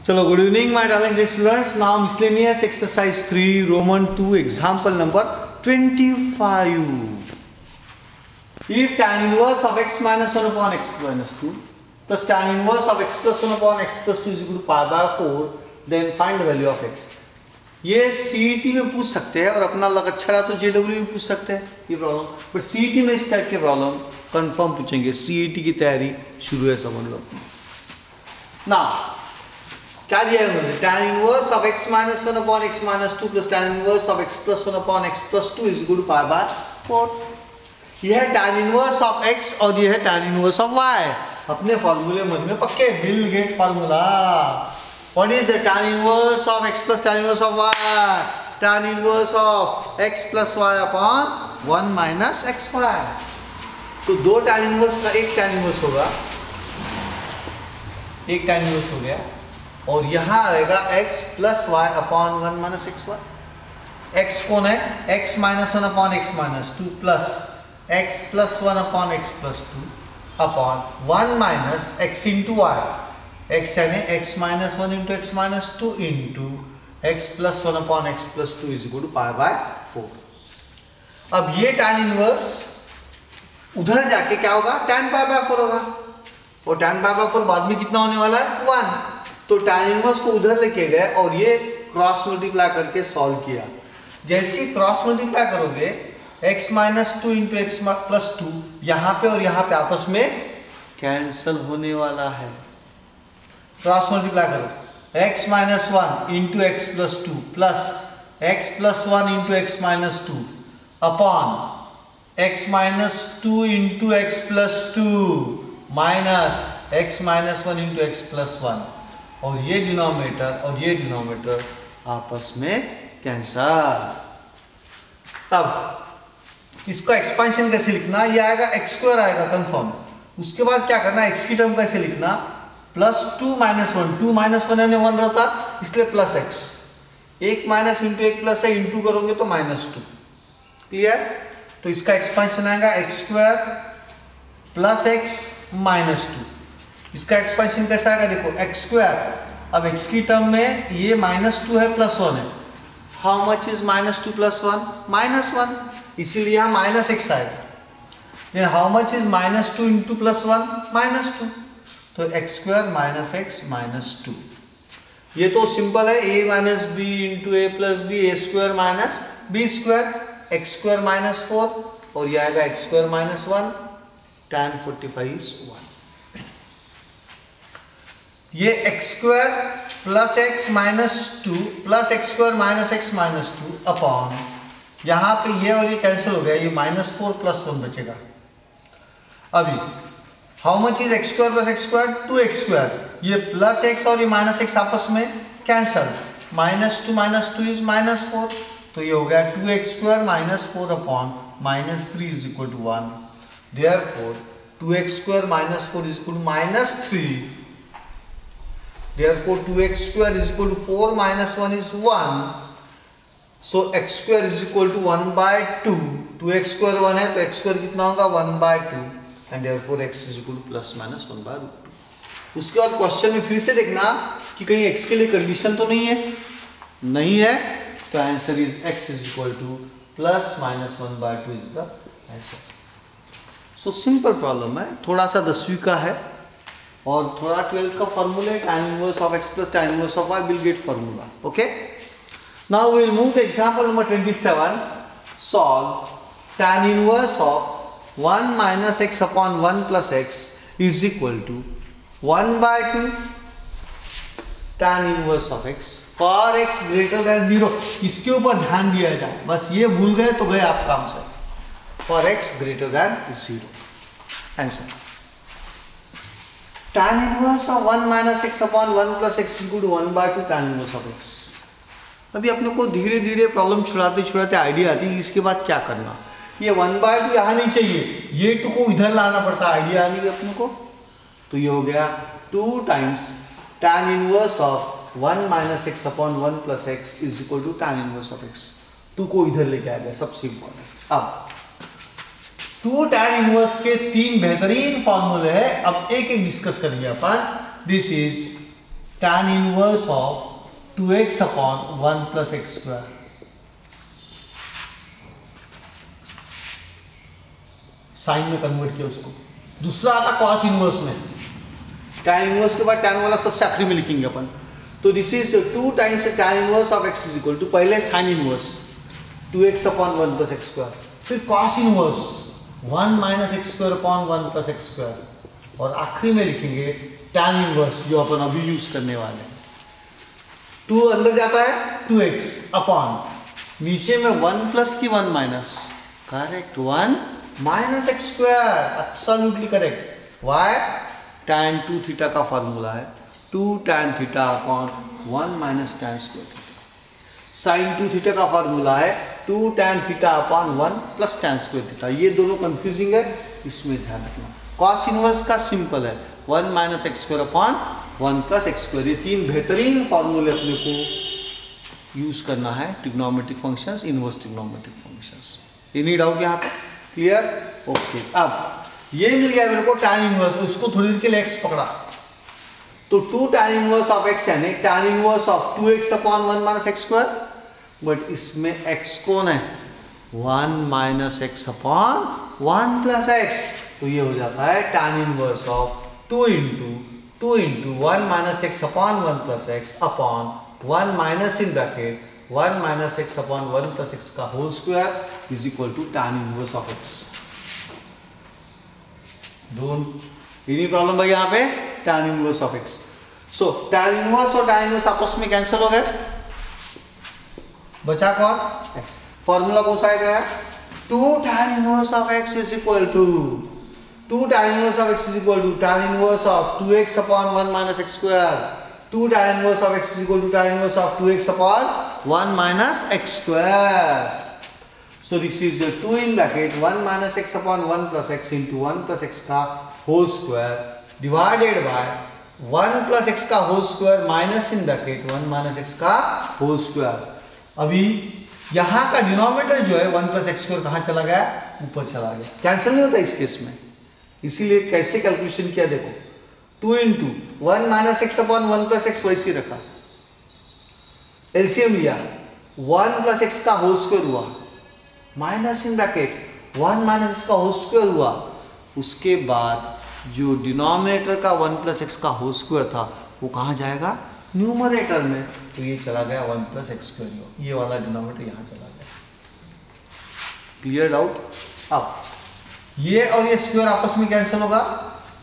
चलो, good evening my talented students. Now miscellaneous exercise 3 Roman 2 example number 25. If tan inverse of x minus 1 upon x minus 2 plus tan inverse of x plus 1 upon x plus 2 is equal to pi by 4, then find the value of x. ये CET में पूछ सकते हैं और अपना लग अच्छा रहा तो JW में पूछ सकते हैं ये प्रॉब्लम, बट CET में इस टाइप के प्रॉब्लम कंफर्म पूछेंगे. CET की तैयारी शुरू है, समझ लो ना. क्या दिया है उन्होंने? tan inverse of x minus 1 upon x minus 2 plus tan inverse of x plus 1 upon x plus 2 is equal to pi by 4. यह है tan इनवर्स ऑफ x और यह है tan इनवर्स ऑफ y. अपने फॉर्मूले मन में पक्के, bill gate formula. What is tan inverse of x plus tan inverse of y? tan inverse of x plus y upon 1 minus xy. तो दो tan इनवर्स का एक tan इनवर्स होगा, एक tan इनवर्स हो गया, और यहां आएगा x plus Y upon 1 minus X Y. x कौन है? x minus 1 upon x minus 2 plus x plus 1 upon x plus 2 upon 1 minus x into Y. x यानी x minus 1 into x minus 2 into x plus 1 upon x plus 2 is equal to pi by 4. अब ये tan inverse उधर जाके क्या होगा? tan pi by 4 होगा, और tan pi by 4 बाद में कितना होने वाला है? 1. तो tan इनवर्स को उधर लेके गए और ये क्रॉस मल्टीप्लाई करके सॉल्व किया. जैसे ही क्रॉस मल्टीप्लाई करोगे x minus 2 into x plus 2 यहाँ पे और यहाँ पे आपस में कैंसल होने वाला है. क्रॉस मल्टीप्लाई करो, x minus 1 into x plus 2 plus x plus 1 into x minus 2 upon x minus 2 into x plus 2 minus x minus 1 into x plus 1, और ये डिनोमिनेटर और ये डिनोमिनेटर आपस में कैंसल. अब इसका एक्सपेंशन कैसे लिखना? ये आएगा x स्क्वायर आएगा कंफर्म. उसके बाद क्या करना? x की टर्म कैसे लिखना? प्लस 2 माइनस 1, 2 माइनस 1 यानी 1 रहता, इसलिए plus x. 1 minus into 1 plus है, इंटू करोगे तो माइनस 2. क्लियर? तो इसका एक्सपेंशन आएगा x square plus x minus 2. इसका एक्सपेंशन कैसा आएगा? देखो x स्क्वायर, अब x की टर्म में ये माइनस 2 है प्लस 1 है. How much is minus 2 plus 1? Minus 1, इसीलिए यहाँ माइनस x आएगा. Then how much is minus 2 into plus 1? Minus 2. तो x square minus x minus 2. ये तो सिंपल है, a minus B into A plus B, a square minus b square, x square minus 4, और ये आएगा x square minus 1. tan 45 is 1. ये x square plus x minus 2 plus x square minus x minus 2 upon, यहाँ पे ये और ये cancel हो गया, ये माइनस 4 प्लस 1 बचेगा. अभी how much is x square plus x square? 2x square. ये प्लस x और ये माइनस x आपस में कैंसिल, माइनस 2 इज माइनस 4, तो ये हो गया 2x square minus 4 upon minus 3 is equal to 1. Therefore 2x square minus 4 is equal to minus 3. Therefore 2x square is equal to 4 minus 1 is 1. So x square is equal to 1 by 2. 2x square 1 है तो x square कितना होगा? 1 by 2. And therefore x is equal to plus minus 1 by root 2. उसके बाद question में फिर से देखना कि कहीं x के लिए कंडीशन तो नहीं है. नहीं है तो answer is x is equal to plus minus 1 by 2 is the answer. So simple problem है, थोड़ा सा 10वीं का है और थोड़ा 12th का फॉर्मूला है. tan inverse of x plus tan inverse of y will get formula. Okay, now we will move to example number 27. Solve tan inverse of 1 minus x upon 1 plus x is equal to 1 by 2 tan inverse of x for x greater than 0. इसके ऊपर ध्यान दिया जाए, बस ये भूल गए तो गए आप काम से. For x greater than 0. Answer tan inverse of 1 minus x upon 1 plus X equal to 1 by 2 tan inverse of x. अभी अपने को धीरे धीरे प्रॉब्लम छुड़ाते छुड़ाते आइडिया आती है इसके बाद क्या करना. ये 1 बाय 2 यहाँ नहीं चाहिए, ये 2 को इधर लाना पड़ता है आइडिया आने के अपने को. तो ये हो गया 2 times tan inverse of 1 minus x upon 1 plus X is equal to tan inverse of x. 2 को इधर लेके आ गया, सबसे इम्पोर्टेंट. अब 2 tan इनवर्स के 3 बेहतरीन फॉर्मूले हैं, अब एक एक डिस्कस करेंगे अपन. This is tan inverse of 2x upon 1 plus x square. Sine में कन्वर्ट किया उसको। दूसरा आता कॉस इनवर्स में, tan इनवर्स के बाद tan वाला सबसे आखिरी में लिखेंगे अपन। तो this is 2 times tan inverse of x is equal to पहले sine inverse 2x upon 1 plus x square, फिर cos inverse 1 minus x square upon 1 plus x square, और आखिरी में लिखेंगे tan इनवर्स जो अपन अभी यूज करने वाले हैं। 2 अंदर जाता है 2x अपॉन नीचे में 1 प्लस की 1 minus, correct, 1 minus x square, absolutely correct. Why? tan 2 theta का फॉर्मूला है 2 tan theta upon 1 minus tan square theta. Sine 2 theta का फॉर्मूला है 2 tan theta upon 1 plus tan square theta. ये दोनों confusing है, इसमें ध्यान रखना। कॉस इनवर्स का सिंपल है 1 minus x square upon 1 plus x square. ये 3 बेहतरीन फॉर्मूले अपने को यूज करना है, trigonometric functions, inverse trigonometric functions. Any doubt यहाँ पे? क्लियर? ओके। अब ये मिल गया मेरे को tan इनवर्स, उसको थोड़ी देर के लिए x पकड़ा, तो 2 tan इनवर्स ऑफ x यानी tan inverse of 2x upon 1 minus x square, but इसमें x कौन है? 1 minus x upon 1 plus x, तो ये हो जाता है tan inverse of 2 into 1 minus x upon 1 plus x upon 1 minus in bracket 1 minus x upon 1 plus x का whole square is equal to tan inverse of x। Don't any problem भाई यहाँ पे? tan inverse of x। So tan inverse और tan inverse आपस में cancel हो गए, बचा कौन? x। फॉर्मूला कौन सा आएगा? 2 tan inverse of x is equal to 2 tan inverse of x is equal to tan inverse of 2x upon 1 minus x square. 2 tan inverse of x is equal to tan inverse of 2x upon 1 minus x square. So this is 2 in bracket 1 minus x upon 1 plus x into 1 plus x का whole square divided by 1 plus x का whole square minus in bracket 1 minus x का whole square। अभी यहाँ का denominator जो है 1 plus x square कहाँ चला गया? ऊपर चला गया, कैंसिल नहीं होता इस केस में। इसीलिए कैसे कैलकुलेशन किया देखो, 2 into 1 minus x upon 1 plus x वैसे रखा, एलसीएम लिया 1 प्लस एक्स का होल स्क्वायर हुआ minus in bracket 1 minus x का होल स्क्वायर हुआ, उसके बाद जो डिनोमिनेटर का 1 प्लस एक्स का होल स्क्वायर था वो कहाँ जाएगा? न्यूमरेटर में, तो ये चला गया 1 प्लस एक्स स्क्वायर, ये वाला डिनोमिनेटर यहाँ चला गया। Clear doubt? अब ये और ये स्क्वायर आपस में कैंसिल होगा,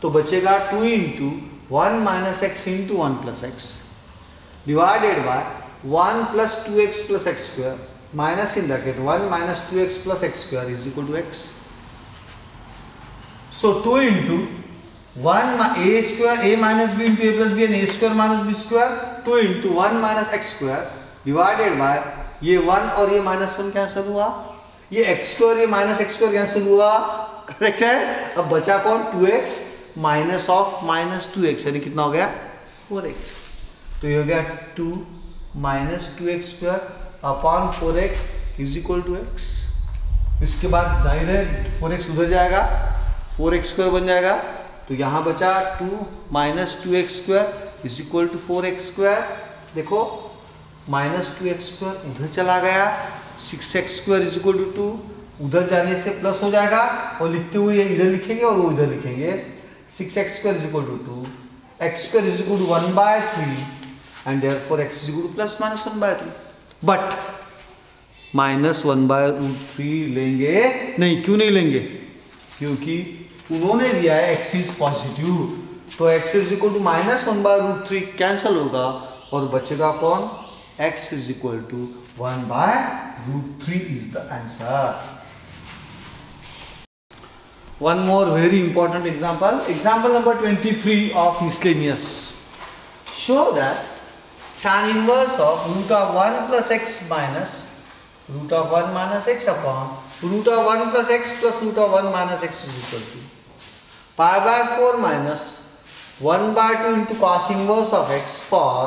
तो बचेगा 2 into 1 minus x into 1 plus x divided by 1 plus 2x plus x square minus in bracket 1 minus 2x plus x square is equal to x. So 2 into 1 a square a minus b into a plus b and a square minus b square 2 into 1 minus x square divided by ये 1 और ये -1 cancel हुआ, ये x square ये minus x square cancel हुआ, correct है। अब बचा कौन? 2x minus of minus 2x यानी कितना हो गया? 4x। तो ये हो गया 2 minus 2x square upon 4x is equal to x। इसके बाद जाहिर है 4x उधर जाएगा, 4x स्क्वायर बन जाएगा, तो यहाँ बचा 2 minus 2x square is equal to 4x square. देखो माइनस 2x स्क्वायर उधर चला गया, 6x square is equal to 2 उधर जाने से प्लस हो जाएगा, और लिखते हुए इधर लिखेंगे और वो इधर लिखेंगे। 6x square is equal to 2, x square is equal to 1/3 and therefore x is equal to plus minus 1/3। But -1/√3 लेंगे नहीं, क्यों नहीं लेंगे? क्योंकि उन्होंने दिया है x इज पॉजिटिव, तो x is equal to -1/√3 cancel होगा और बचेगा कौन? x is equal to 1/√3 is the answer. One more very important example, example number 23 of miscellaneous. Show that tan inverse of root of 1 plus x minus root of 1 minus x upon root of 1 plus x plus root of 1 minus x is equal to pi by 4 minus 1/2 into cos inverse of x for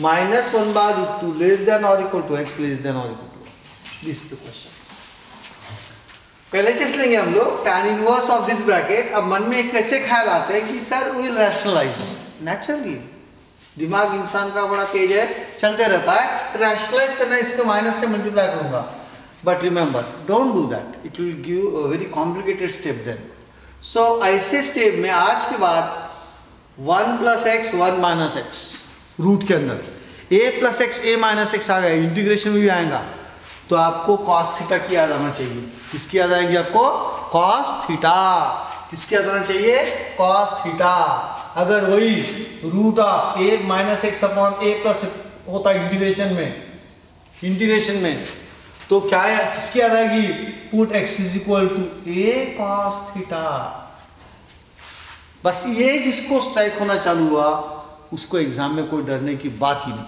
minus 1/√2 less than or equal to x less than or equal to y. This is the question. पहले चीज लेंगे हम लोग tan inverse of this bracket। अब मन में कैसे ख्याल आते हैं कि सर विल रैशनलाइज, नेचुरली दिमाग इंसान का बड़ा तेज है, चलते रहता है। रैशनलाइज करना है, इसको माइनस से मल्टीप्लाई करूंगा, but remember don't do that, it will give a very complicated step then. So ऐसे स्टेप में आज के बाद 1 plus x 1 minus x root के अंदर a plus x a minus x आ गया, इंटीग्रेशन में भी आएगा, तो आपको कॉस थीटा की याद आना चाहिए। किसकी याद आएगी आपको? Cos theta. किसकी याद आना चाहिए? Cos theta. अगर वही root of a minus x upon a plus होता इंटीग्रेशन में तो क्या किसकी याद आएगी? Put x is equal to a cos theta. बस ये जिसको स्ट्राइक होना चालू हुआ उसको एग्जाम में कोई डरने की बात ही नहीं।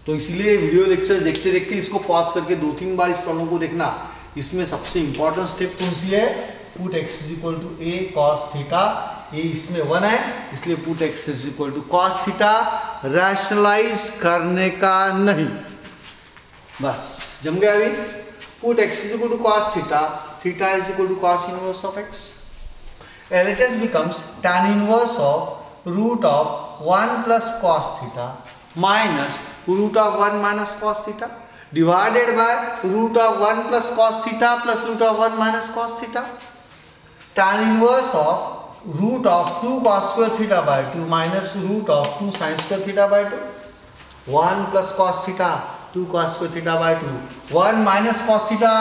तो इसलिए वीडियो लेक्चर देखते देखते इसको पॉज करके 2-3 बार इस प्रॉब्लम को देखना। इसमें सबसे इंपॉर्टेंट स्टेप कौन सी है? Put x is equal to a cos theta. ये इसमें 1 है इसलिए put x is equal to cos theta. Rationalise करने का नहीं, बस जम गया। अभी put x is equal to cos theta, theta is equal to cos inverse of x। LHS becomes tan inverse of root of 1 plus cos theta minus root of 1 minus cos theta divided by root of 1 plus cos theta plus root of 1 minus cos theta. Tan inverse of root of 2 cos square theta by 2 minus root of 2 sin square theta by 2. 1 plus cos theta 2 cos square theta by 2, 1 minus cos theta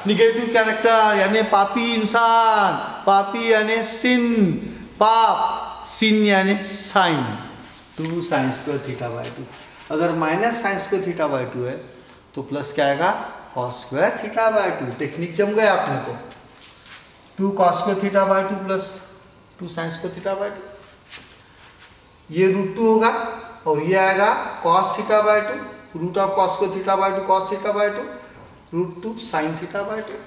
negative character यानी पापी इंसान, पापी यानी sin, पाप sin यानी sine, 2 sin square theta by 2। अगर minus sin square theta by 2 है तो प्लस क्या आएगा? cos square theta by 2। Technique जम गया अपने को। 2 cos square theta by 2 प्लस 2 sin square theta by 2, ये √2 होगा और ये आएगा cos theta by 2, root of cos square theta by 2 cos theta by 2, √2 sin theta by 2,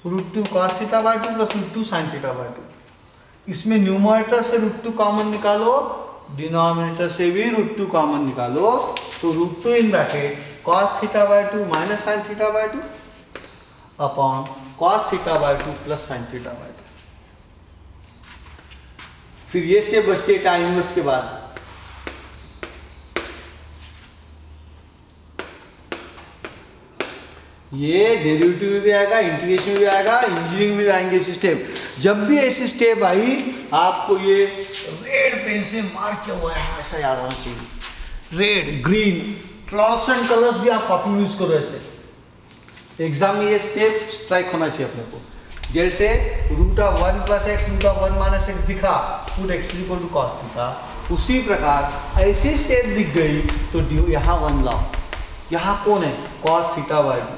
√2 cos theta by 2 प्लस √2 sin थीटा बाय 2। इसमें न्यूमरेटर से √2 कॉमन निकालो, डिनोमिनेटर से भी √2 कॉमन निकालो, तो √2 in bracket cos theta by 2 minus sin theta by 2 upon cos theta by 2 plus sin theta by 2। फिर ये स्टेप बचती है tan इनवर्स के बाद। ये डेरिवेटिव में भी आएगा, इंटीग्रेशन में भी आएगा, इंजीनियरिंग में भी आएंगे ऐसे स्टेप। जब भी ऐसी स्टेप आई आपको ये रेड पेन से मार्क किया हुआ है ऐसा याद आना चाहिए। रेड, ग्रीन, फ्लोरोसेंट कलर्स भी आप कॉपी में यूज करो ऐसे। एग्जाम में ये स्टेप स्ट्राइक होना चाहिए अपने को। जैसे root of 1 plus x root of 1 minus x दिखा, put x equal to cos theta, उसी प्रकार ऐसी स्टेप दिख गई तो यहाँ 1 लाओ। यहाँ कौन है? cos theta by 2।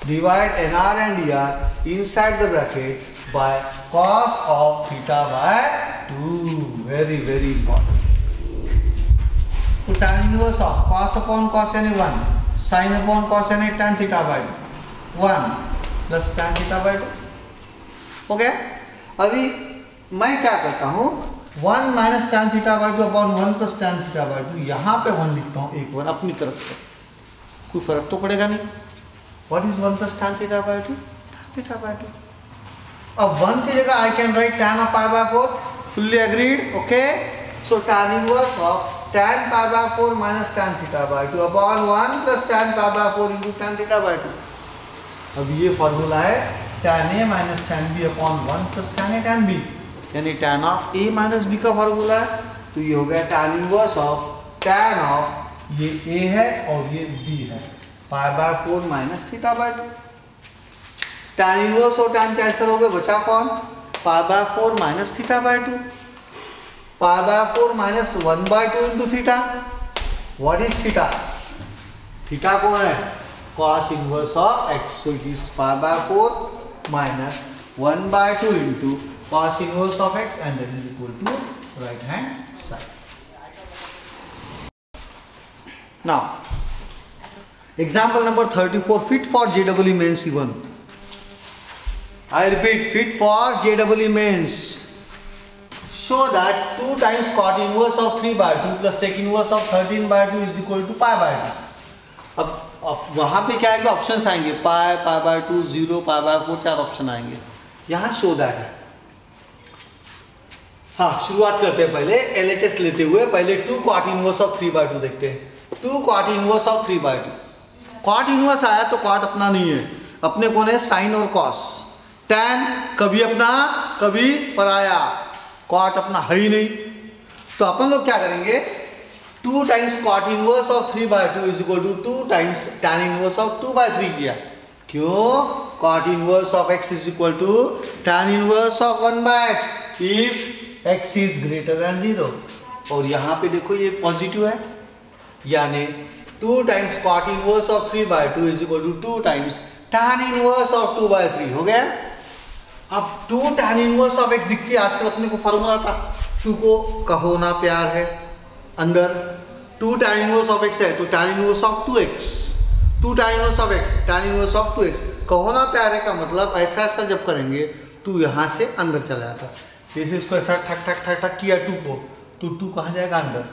Divide NR and ER inside the bracket by cos of theta by 2. Very important. So tan inverse of cos upon cos n 1, sin upon cos n tan theta by 2, 1 plus tan theta by 2. हो गया? अभी मैं क्या करता हूँ? 1 minus tan theta by 2 upon 1 plus tan theta by 2, यहाँ पे 1 लिखता हूँ, एक 1 अपनी तरफ से, कोई फर्क तो पड़ेगा नहीं। What is 1 plus tan theta by 2? Tan theta by 2. अब 1 की जगह I can write tan of pi by 4. Fully agreed? Okay. So tan inverse of tan pi by 4 minus tan theta by 2 upon 1 plus tan pi by 4 into tan theta by 2. अब ये formula है tan a minus tan b upon 1 plus tan a tan b, यानी tan of a minus b का formula है। तो ये हो गया tan inverse of tan of ये a है और ये b है, pi by 4 minus theta by 2। tan inverse और tan कैंसिल हो गए, बचा कौन? Pi by 4 minus theta by 2, pi by 4 minus 1 by 2 into theta. What is theta? Theta कौन है? cos inverse of x, so it is pi by 4 minus 1 by 2 into cos inverse of x and that is equal to right hand side. Now example number 34, fit for JEE mains even. I repeat, fit for JEE mains. Show that 2 times cot inverse of 3 by 2 plus sec inverse of 13 by 2 is equal to pi by 2. अब वहाँ पे क्या आएंगे? Options आएंगे, pi, pi by 2, 0, pi by 4, 4 option आएंगे। यहाँ show that है। हाँ, शुरुआत करते हैं पहले LHS लेते हुए। पहले 2 cot इनवर्स ऑफ 3/2 देखते हैं। 2 cot inverse of 3/2। cot inverse आया तो cot अपना नहीं है, अपने कौन है? साइन और cos। tan कभी अपना कभी पराया, cot अपना है ही नहीं। तो अपन लोग क्या करेंगे? 2 times cot inverse of 3/2 is equal to 2 times tan inverse of 2/3 किया। क्यों? cot inverse of x is equal to tan inverse of 1/x if x is greater than 0। और यहाँ पे देखो ये पॉजिटिव है, यानी 2 times cot inverse of 3/2 is equal to 2 times tan inverse of 2/3 हो गया। अब 2 tan इनवर्स ऑफ x दिखती है, आजकल अपने को फॉर्मूला था 2 को कहो ना प्यार है, अंदर 2 tan इनवर्स ऑफ x है तो tan inverse of 2x, 2 tan inverse of x tan inverse of 2x। कहो ना प्यार है का मतलब ऐसा ऐसा जब करेंगे 2 यहाँ से अंदर चला जाता, जैसे इसको ऐसा ठक ठक ठक ठक किया 2 को, तो 2 कहाँ जाएगा? अंदर।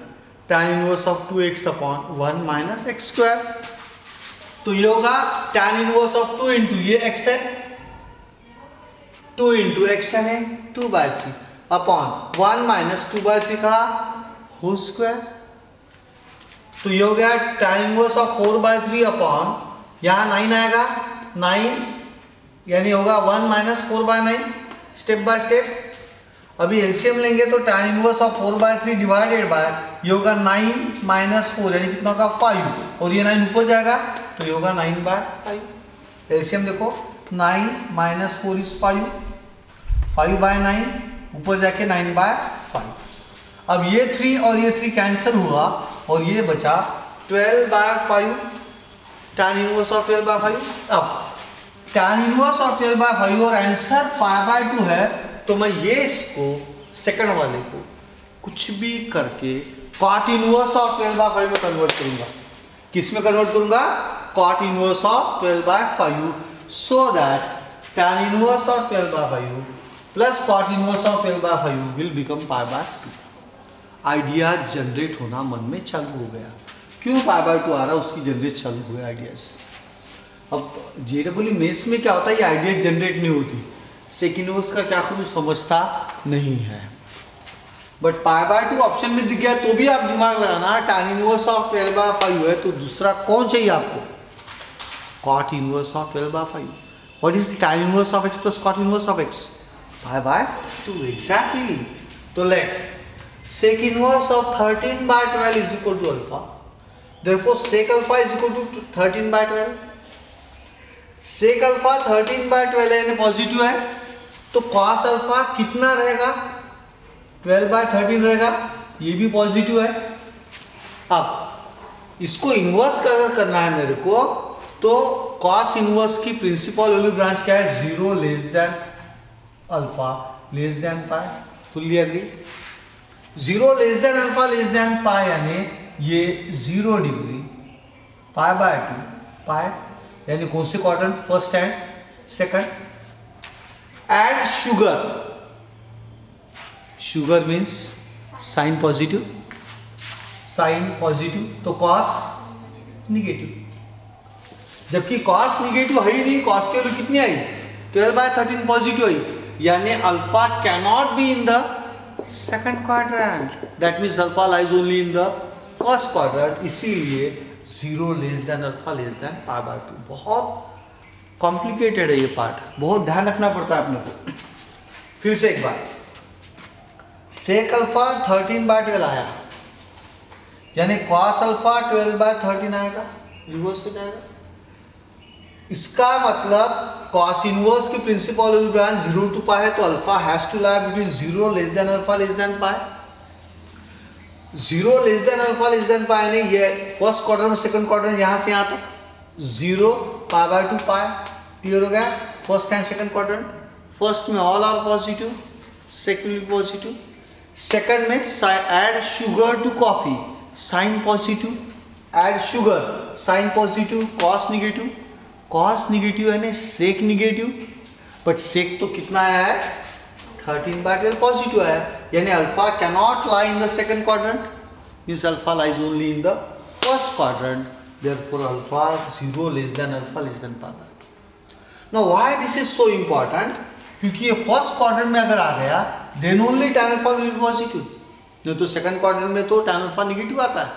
tan inverse of 2x upon 1 minus x square, तो ये होगा tan इनवर्स ऑफ 2 इंटू ये x है, 2 इंटू एक्स है 2/3 अपॉन 1 माइनस 2/3 का होल स्क्वायर। तो ये हो गया tan इनवर्स ऑफ 4/3 अपॉन, यहाँ 9 आएगा, 9 यानी होगा 1 माइनस 4/9, स्टेप बाय स्टेप। अभी एलसीएम लेंगे तो tan inverse of 4/3 divided by ये होगा 9 माइनस 4 यानी कितना होगा 5, और ये 9 ऊपर जाएगा तो ये होगा 9/5। एलसीएम देखो 9 माइनस 4 इज 5, 5/9 ऊपर जाके 9/5। अब ये 3 और ये 3 कैंसिल हुआ और ये बचा 12/5, tan इनवर्स ऑफ 12/5। अब tan इनवर्स ऑफ 12/5 और आंसर π/2 है, तो मैं ये इसको सेकंड वाले को कुछ भी करके cot इनवर्स ऑफ 12/5 में कन्वर्ट करूंगा। किस में कन्वर्ट करूंगा? cot inverse of 12/5, so that tan inverse of 12/5 plus cot inverse of 12/5 will become π/2। Idea generate होना मन में चालू हो गया। क्यों π/2 आ रहा है? उसकी जनरेट चालू हुए आइडियाज। अब JEE मेंस में क्या होता है, ये आइडिया जनरेट नहीं होती, सेक इनवर्स का क्या खुद समझता नहीं है। बट π/2 ऑप्शन में दिख गया तो भी आप दिमाग लगाना, tan इनवर्स ऑफ 12/5 है तो दूसरा कौन चाहिए आपको? cot inverse of 12/5। What is tan inverse of x plus cot inverse of x? π/2 exactly. तो let sec inverse of 13/12 is equal to alpha. Therefore, sec alpha is equal to 13/12. sec alpha 13/12 है, positive है, तो cos alpha कितना रहेगा? 12/13 रहेगा, ये भी positive है। अब इसको इनवर्स अगर करना है मेरे को, तो cos इनवर्स की प्रिंसिपल वैल्यू ब्रांच क्या है? 0 less than alpha less than pi. Fully agree. 0 less than alpha less than pi यानी ये 0 डिग्री π/2 पाई, यानी कौन से quadrant? First and second. Add sugar, sugar means sine positive, sine positive तो cos negative, जबकि cos negative है ही नहीं, कॉस की वैल्यू कितनी आई? 12/13 पॉजिटिव आई, यानी alpha cannot be in the second quadrant, that means alpha lies only in the first quadrant. इसीलिए 0 less than alpha less than π/2। बहुत कॉम्प्लिकेटेड है ये पार्ट, बहुत ध्यान रखना पड़ता है अपने को। फिर से एक बार, सेक अल्फा 13/12 आया, यानी कॉस अल्फा 12/13 आएगा, रिवर्स हो जाएगा। इसका मतलब cos इनवर्स की प्रिंसिपल ब्रांच 0 to π है, तो alpha has to lie between 0 less than alpha less than π। 0 less than alpha less than π यानी ये फर्स्ट क्वाड्रेंट सेकंड क्वाड्रेंट यहां से यहां तक 0 π/2 π। क्लियर हो गया? First and second quadrant, first में ऑल आर पॉजिटिव, सेकंड में पॉजिटिव, सेकंड में add sugar to coffee, sine positive, add sugar sine positive, cos negative, cos negative यानी सेक निगेटिव, बट सेक तो कितना आया है? 13/12 पॉजिटिव आया, यानी alpha cannot lie in the second quadrant, means alpha lies only in the first quadrant, therefore alpha 0 less than alpha less than π/2। Now why this is so important? क्योंकि ये first quadrant में अगर आ गया, then only tan alpha will be positive. नहीं तो second quadrant में तो tan अल्फा नेगेटिव आता है,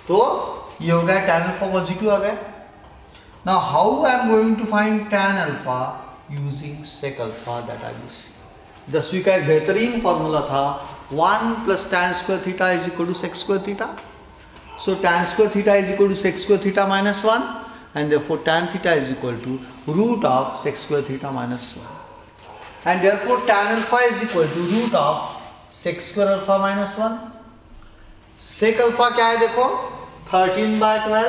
तो ये हो गया tan अल्फा पॉजिटिव आ गया। Now how I am going to find tan alpha using sec alpha, that I will see. 10वीं का एक बेहतरीन फॉर्मूला था 1 + tan square theta is equal to sec square theta. So tan square theta is equal to sec square theta minus 1 and therefore tan theta is equal to root of sec square theta minus 1, and therefore tan alpha is equal to root of sec square alpha minus 1। sec alpha क्या है देखो, 13/12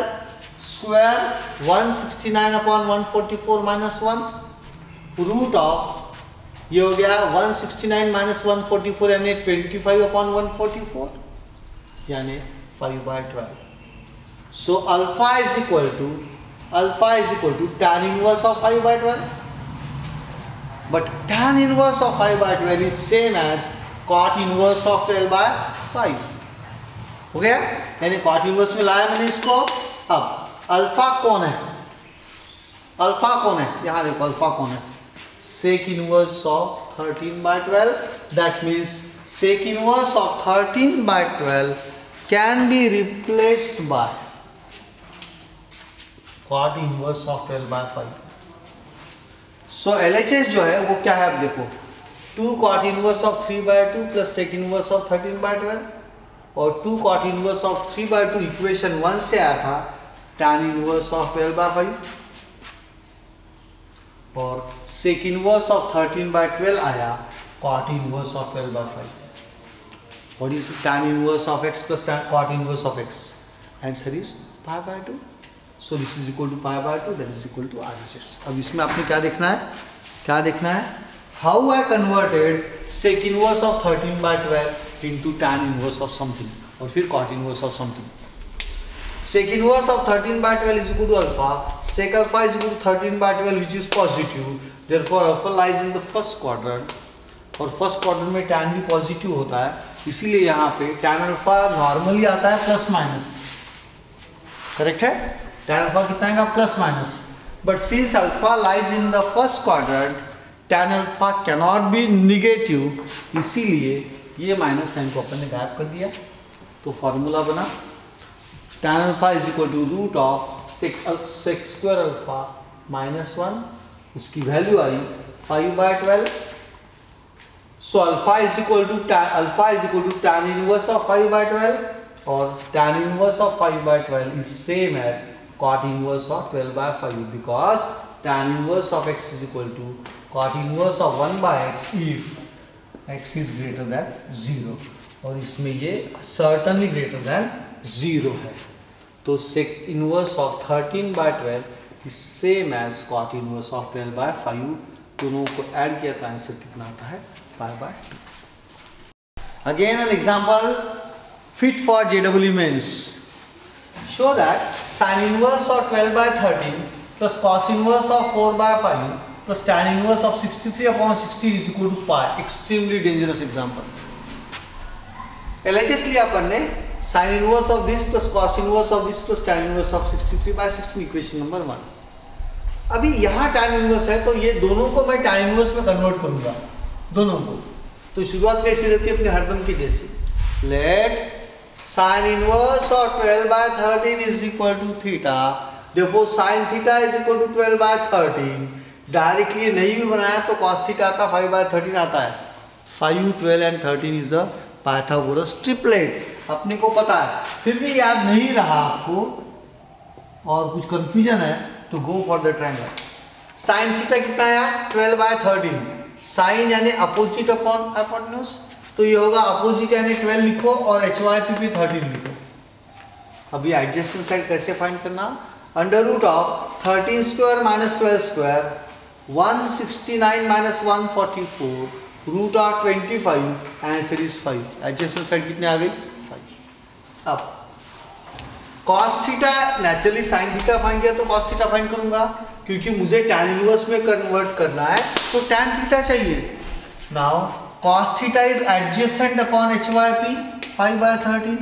square 169/144 minus 1, root of ये हो गया 169 माइनस 144 यानी 25/144 यानी 5/12। So alpha is equal to tan inverse of 5/12, but tan inverse of 5/12 is same as cot inverse of 12/5। हो गया, यानी cot inverse में लाया मैंने इसको। अब अल्फा कौन है, यहाँ देखो अल्फा कौन है, sec inverse of 13/12, that means sec inverse of 13/12 can be replaced by cot inverse of 12/5। So LHS जो है वो क्या है, अब देखो 2 cot inverse of 3/2 plus sec inverse of 13/12, और 2 cot inverse of 3/2 इक्वेशन 1 से आया था tan inverse of 12/5, और sec inverse of 13/12 आया cot inverse of 12/5। What is tan inverse of x plus cot inverse of x? Answer is pi/2। So this is equal to pi/2, that is equal to RHS। अब इसमें आपने क्या देखना है, how I converted sec inverse of 13/12 into tan inverse of something और फिर cot inverse of something। sec inverse of 13/12 is equal to alpha, sec alpha is equal to 13/12 which is positive, therefore alpha lies in the first quadrant, और first quadrant में tan भी positive होता है, इसीलिए यहाँ पे tan अल्फा नॉर्मली आता है प्लस माइनस, करेक्ट है, tan अल्फा कितना आएगा plus minus, but since alpha lies in the first quadrant tan alpha can not be negative, इसीलिए ये माइनस साइन को अपन ने गायब कर दिया। तो फॉर्मूला बना tan alpha is equal to root of sec square alpha minus 1, उसकी वैल्यू आई 5/12। So alpha is equal to tan inverse of 5/12, और tan inverse of 5/12 is same as cot inverse of 12/5, because tan inverse of x is equal to cot inverse of 1/x if x is greater than 0, और इसमें ये certainly greater than 0 है। तो sec inverse of 13/12 is same as cot inverse of 12/5, दोनों को add किया तो answer कितना आता है pi/2। Again an example fit for JEE mains। Show that sin inverse of 12/13 plus cos inverse of 4/5 plus tan inverse of 63/16 is equal to pi। Extremely dangerous example। LHS लिया अपन ने sin inverse of this plus cos inverse of this plus tan inverse of 63/16, equation number 1। अभी यहाँ tan inverse है तो ये दोनों को मैं tan inverse में कन्वर्ट करूंगा, दोनों को। तो शुरुआत कैसी रहती है अपने हरदम की जैसी, late sin inverse of 12/13 is equal to theta, therefore sin theta is equal to 12/13। Directly नहीं भी बनाया तो cos theta आता 5/13 आता है। 5, 12 and 13 is the Pythagoras triplet, अपने को पता है। फिर भी याद नहीं रहा आपको और कुछ कंफ्यूजन है तो go for the triangle. sin theta कितना आया 12/13, sin यानी अपोजिट अपॉन हाइपोटेन्यूज, तो ये होगा अपोजिट यानी 12 लिखो और HYP पे 13 लिखो। अभी एडजेसेंट साइड कैसे फाइंड करना, under root of 13 square minus 12 square 169 माइनस 144 root of 25, answer is 5। Adjacent side कितने आ गई 5। अब cos theta naturally sin theta find किया तो cos थीटा फाइंड करूंगा, क्योंकि मुझे tan इनवर्स में कन्वर्ट करना है तो tan थीटा चाहिए। Now cos theta is adjacent upon HYP 5/13,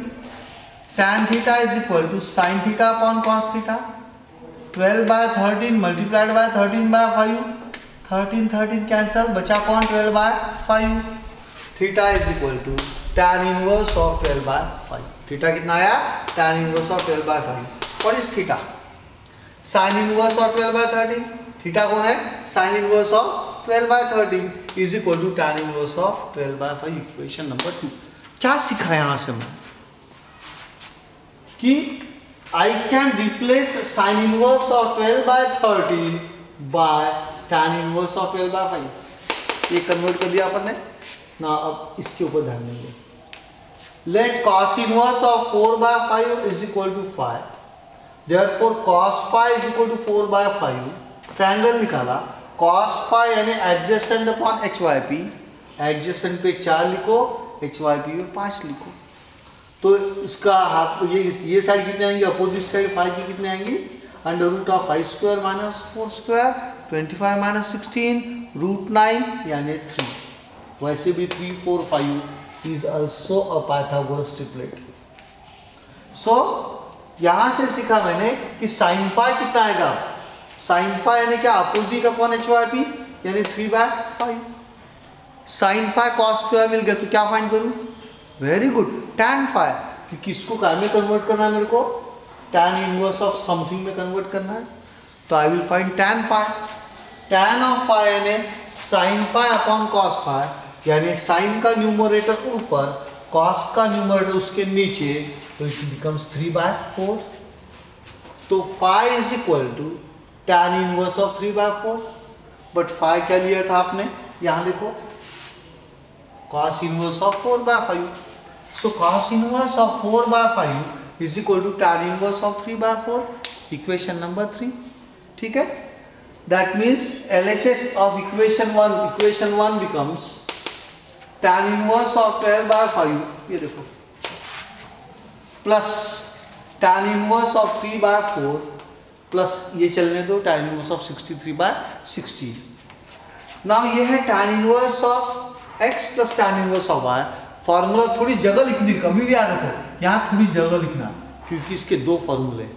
tan theta is equal to sin theta upon cos theta, 12/13 multiplied by 13/5, 13 cancel, बचा कौन 12/5, theta is equal to tan inverse of 12/5। Theta कितना आया? tan inverse of 12/5। What is theta? sin inverse of 12/13। Theta कौन है? sin inverse of 12/13 is equal to tan inverse of 12/5। Equation number 2। क्या सीखा यहां से मैं कि I can replace sin inverse of 12/13 by tan inverse of 12/5। ये convert कर दिया अपन ने ना। अब इसके ऊपर ध्यान देंगे। Let cos inverse of 4/5 is equal to 5. Therefore cos phi is equal to 4/5. Triangle निकाला। cos phi यानी एडजेसेंट अपॉन HYP। एडजेसेंट पे 4 लिखो, HYP पे 5 लिखो। तो इसका हाफ ये साइड कितने आएंगे? अपोजिट साइड फाइव की कितने आएंगी? Under root of 5 square minus 4 square 25 minus 16 √9 यानी 3। वैसे भी 3, 4, 5 is also a Pythagoras triplet. So यहां से सीखा मैंने कि sin phi कितना आएगा? sin phi यानी क्या? अपोजिट अपॉन HYP यानी 3/5। sin phi cos phi मिल गया तो क्या फाइंड करूं? Very good, tan phi। क्योंकि इसको क्या में कन्वर्ट करना है मेरे को? tan इनवर्स ऑफ समथिंग में कन्वर्ट करना है। तो I will find tan phi। tan of phi यानी sin phi upon cos phi यानी साइन का न्यूमरेटर ऊपर, कॉस का न्यूमरेटर उसके नीचे, तो इट बिकम्स 3/4। तो phi is equal to tan inverse of 3/4। But phi क्या लिया था आपने? यहां देखो, cos inverse of 4/5। So cos inverse of 4/5 is equal to tan inverse of 3/4। Equation number 3। ठीक है, that means LHS of equation 1 becomes tan inverse of 12/5, ये देखो, plus tan inverse of 3/4 plus ये चलने दो tan इनवर्स ऑफ 63/16। नाउ ये है tan inverse of x plus tan inverse of y। Formula थोड़ी जगह लिखनी, कभी भी याद रखो यहाँ थोड़ी जगह लिखना, क्योंकि इसके दो फॉर्मूले,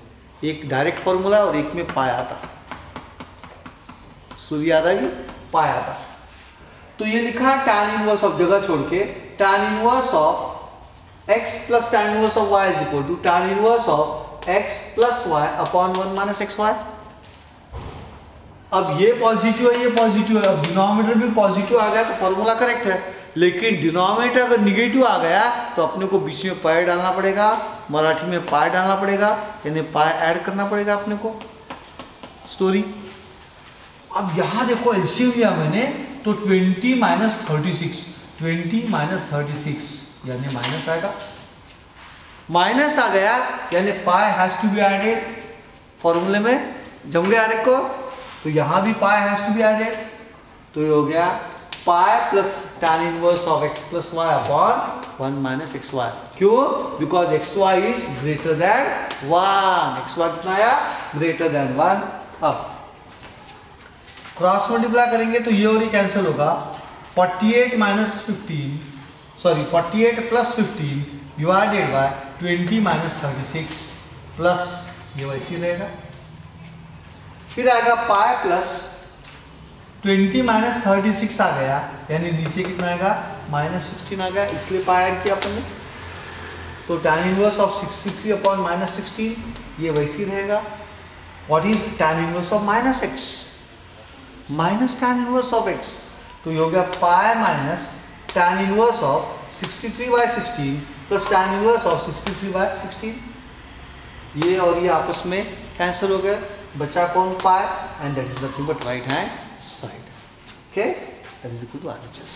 एक डायरेक्ट फॉर्मूला और एक में पाया था। सूर्य याद आएगी, पाया था। तो ये लिखा tan इनवर्स ऑफ, जगह छोड़ के, tan inverse of x plus tan inverse of y is equal to tan inverse of x plus y upon 1 minus xy। अब ये पॉजिटिव है, ये पॉजिटिव है। अब डिनोमिनेटर भी पॉजिटिव आ गया तो फॉर्मूला करेक्ट है। लेकिन डिनोमिनेटर अगर निगेटिव आ गया तो अपने को बीच में पाई डालना पड़ेगा, मराठी में पाई डालना पड़ेगा, यानी पाई ऐड करना पड़ेगा अपने को। स्टोरी अब यहां देखो एलसीएम लिया मैंने, तो 20 माइनस 36, 20 माइनस 36 यानी माइनस आएगा। माइनस आ गया यानी पाई हैज टू बी एडेड। फॉर्मूले में जम गया आरेख को, तो यहां भी पाई हैज टू बी एडेड। तो ये हो गया pi plus tan inverse of x plus y upon 1 minus xy। क्यों? Because xy is greater then 1। xy कितना आया? Greater than 1। अब क्रॉस मल्टीप्लाई करेंगे तो ये और ये कैंसिल होगा। 48 minus 15, sorry 48 plus 15 divided by 20 minus 36 plus ये वैसे ही रहेगा। फिर आएगा पाई प्लस 20 माइनस 36 आ गया, यानी नीचे कितना आएगा? माइनस 16 आ गया, इसलिए पाई ऐड किया अपन ने। तो tan inverse of 63 upon minus 16 ये वैसे ही रहेगा। What is tan inverse of minus x? Minus tan inverse of x, तो ये हो गया pi minus tan inverse of 63/16 plus tan inverse of 63/16। ये और ये आपस में कैंसिल हो गए, बचा कौन? Pi, and that is nothing but right hand side. Okay, that is equal to RHS।